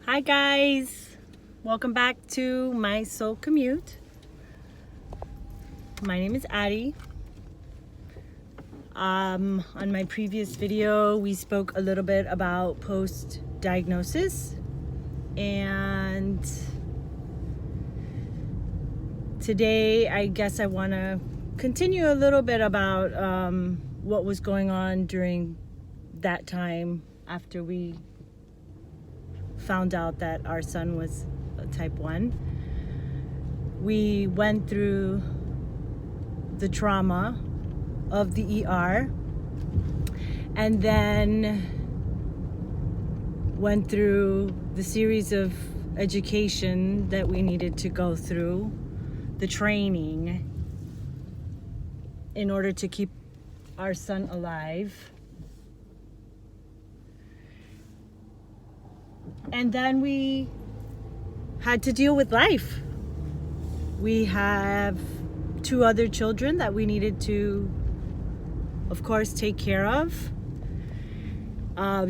Hi guys, welcome back to my soul commute. My name is Addie. On my previous video we spoke a little bit about post-diagnosis, and today I guess I want to continue a little bit about what was going on during that time after we found out that our son was type 1. We went through the trauma of the ER and then went through the series of education that we needed to go through, the training in order to keep our son alive. And then we had to deal with life. We have 2 other children that we needed to, of course, take care of.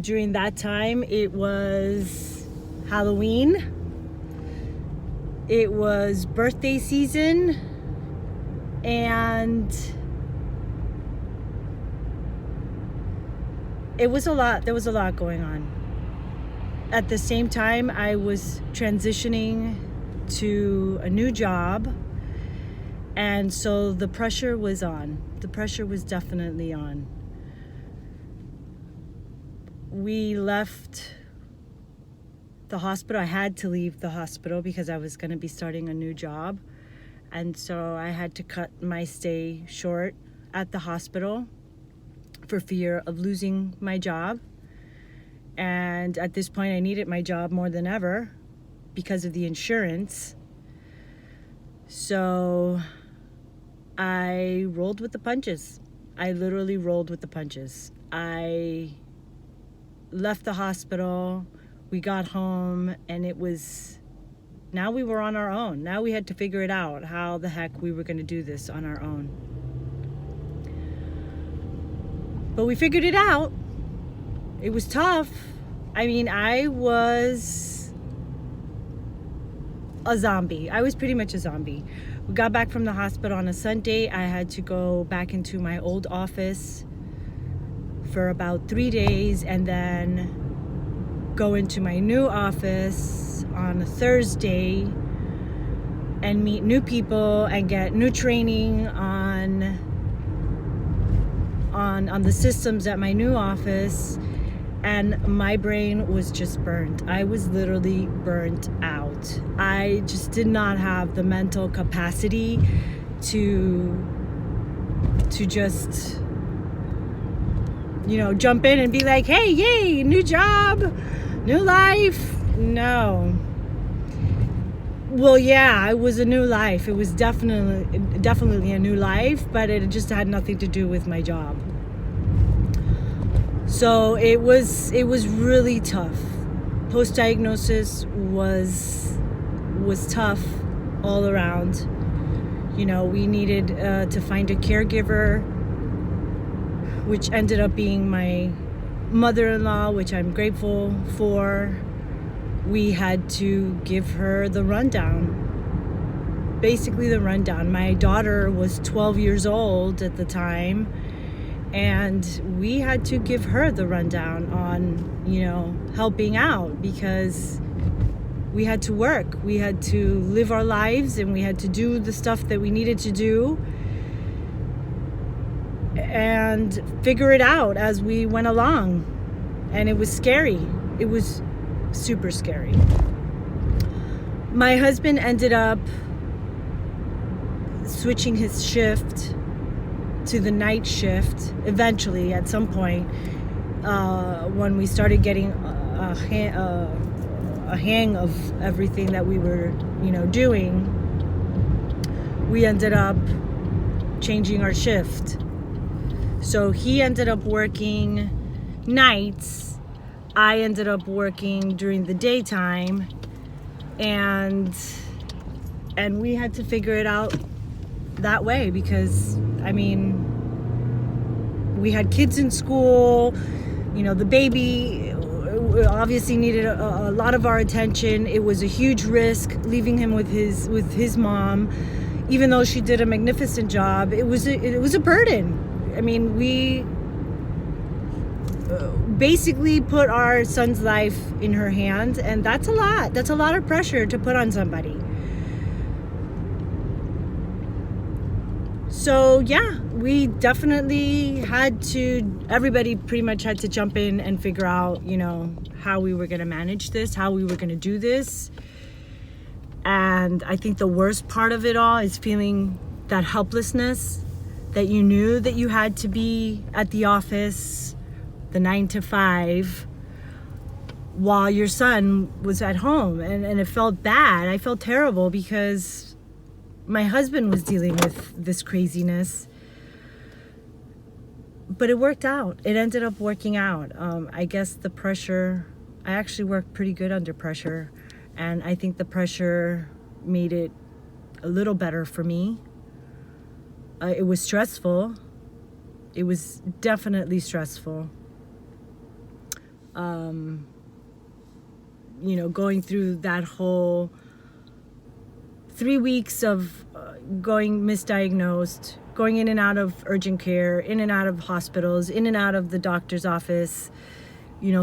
During that time, it was Halloween. It was birthday season. And it was a lot. There was a lot going on. At the same time, I was transitioning to a new job, and so the pressure was on. The pressure was definitely on. We left the hospital. I had to leave the hospital because I was going to be starting a new job, and so I had to cut my stay short at the hospital for fear of losing my job. And at this point, I needed my job more than ever because of the insurance. So I rolled with the punches. I literally rolled with the punches. I left the hospital, we got home, and now we were on our own. Now we had to figure it out, how the heck we were going to do this on our own. But we figured it out. It was tough. I mean, I was a zombie. I was pretty much a zombie. We got back from the hospital on a Sunday. I had to go back into my old office for about 3 days and then go into my new office on a Thursday and meet new people and get new training on the systems at my new office. And my brain was just burnt. I was literally burnt out. I just did not have the mental capacity to just, jump in and be like, hey, yay, new job, new life. No. Well, yeah, it was a new life. It was definitely a new life, but it just had nothing to do with my job. So it was really tough. Post-diagnosis was tough all around. We needed to find a caregiver, which ended up being my mother-in-law, which I'm grateful for. We had to give her the rundown. Basically the rundown. My daughter was 12 years old at the time, and we had to give her the rundown on, helping out, because we had to work. We had to live our lives, and we had to do the stuff that we needed to do and figure it out as we went along. And it was scary. It was super scary. My husband ended up switching his shift to the night shift eventually at some point, when we started getting a hang of everything that we were doing. We ended up changing our shift, so he ended up working nights, I ended up working during the daytime, and we had to figure it out that way, because we had kids in school, the baby obviously needed a lot of our attention. It was a huge risk leaving him with his mom, even though she did a magnificent job. It was a burden. I mean, we basically put our son's life in her hands, and that's a lot. That's a lot of pressure to put on somebody. So yeah, we definitely everybody pretty much had to jump in and figure out, how we were going to manage this, how we were going to do this. And I think the worst part of it all is feeling that helplessness, that you knew that you had to be at the office, the 9 to 5, while your son was at home. And it felt bad. I felt terrible because my husband was dealing with this craziness. But it worked out. It ended up working out. I guess the pressure, I actually worked pretty good under pressure. And I think the pressure made it a little better for me. It was stressful. It was definitely stressful. Going through that whole 3 weeks of going misdiagnosed, going in and out of urgent care, in and out of hospitals, in and out of the doctor's office,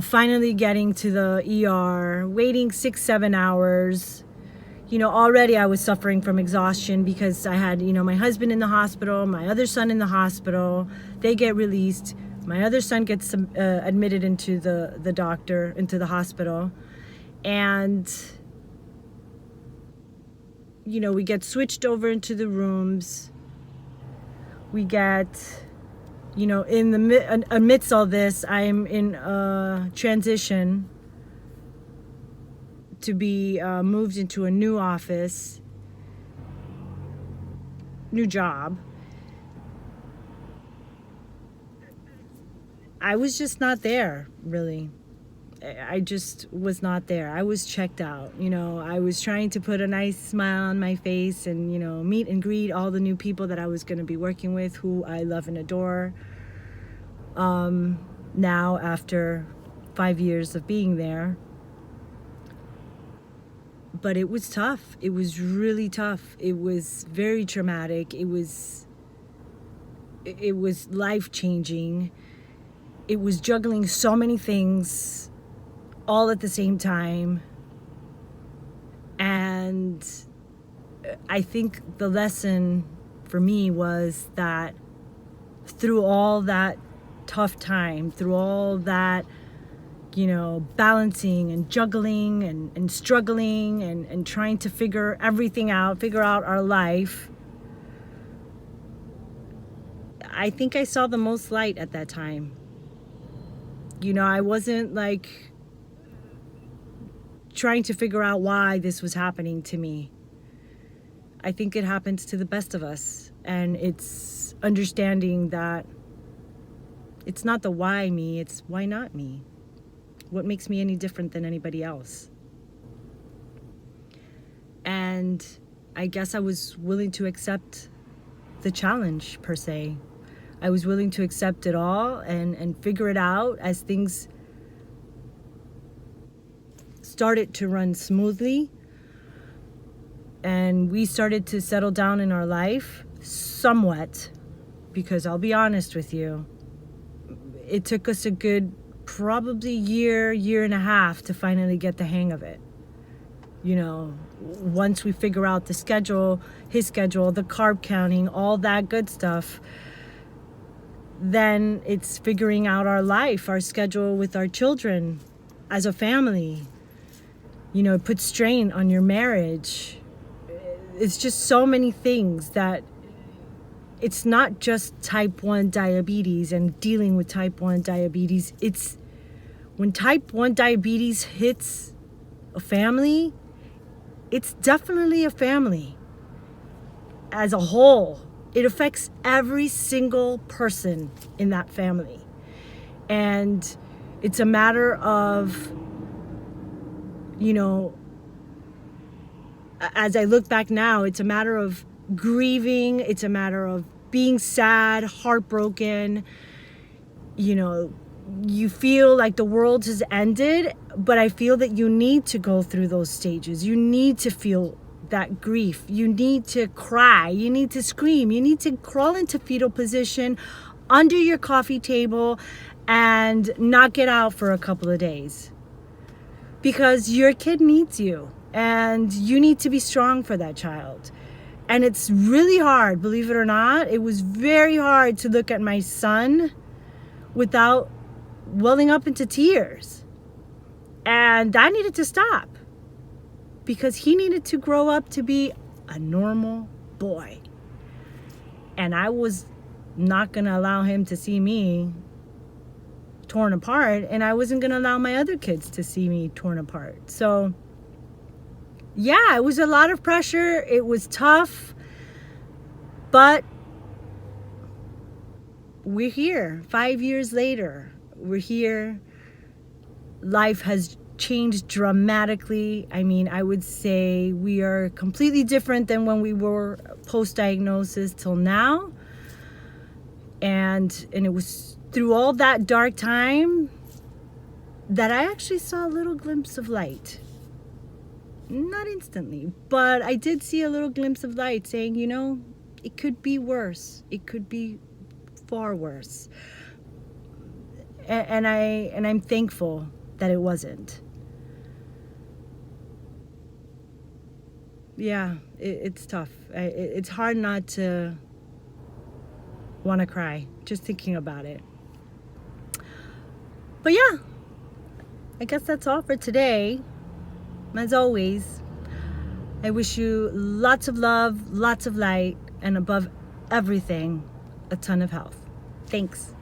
finally getting to the ER, waiting 6-7 hours. Already I was suffering from exhaustion because I had, my husband in the hospital, my other son in the hospital. They get released. My other son gets admitted into into the hospital. And, we get switched over into the rooms. We get, amidst all this, I'm in a transition to be moved into a new office, new job. I was just not there, really. I just was not there. I was checked out. I was trying to put a nice smile on my face and, meet and greet all the new people that I was going to be working with, who I love and adore. Now, after 5 years of being there. But it was tough. It was really tough. It was very traumatic. It was life-changing. It was juggling so many things all at the same time. And I think the lesson for me was that through all that tough time, through all that, balancing and juggling and struggling and trying to figure everything out, figure out our life, I think I saw the most light at that time. I wasn't trying to figure out why this was happening to me. I think it happens to the best of us. And it's understanding that it's not the why me, it's why not me. What makes me any different than anybody else? And I guess I was willing to accept the challenge, per se. I was willing to accept it all and figure it out as things started to run smoothly. And we started to settle down in our life somewhat, because I'll be honest with you, it took us a good probably year and a half to finally get the hang of it. Once we figure out the schedule, his schedule, the carb counting, all that good stuff, then it's figuring out our life, our schedule with our children as a family. It puts strain on your marriage. It's just so many things that it's not just type 1 diabetes and dealing with type 1 diabetes. It's when type 1 diabetes hits a family, it's definitely a family as a whole. It affects every single person in that family. And it's a matter of, as I look back now, it's a matter of grieving. It's a matter of being sad, heartbroken, you feel like the world has ended, but I feel that you need to go through those stages. You need to feel that grief. You need to cry. You need to scream. You need to crawl into fetal position under your coffee table and not get out for a couple of days, because your kid needs you and you need to be strong for that child. And it's really hard, believe it or not. It was very hard to look at my son without welling up into tears. And that needed to stop, because he needed to grow up to be a normal boy. And I was not going to allow him to see me torn apart, and I wasn't going to allow my other kids to see me torn apart. So yeah, it was a lot of pressure. It was tough, but we're here. 5 years later, we're here. Life has changed dramatically. I mean, I would say we are completely different than when we were post-diagnosis till now. And it was through all that dark time that I actually saw a little glimpse of light. Not instantly, but I did see a little glimpse of light, saying, you know, it could be worse. It could be far worse. And I'm thankful that it wasn't. Yeah, it's tough. It's hard not to want to cry just thinking about it. But yeah, I guess that's all for today. As always, I wish you lots of love, lots of light, and above everything, a ton of health. Thanks.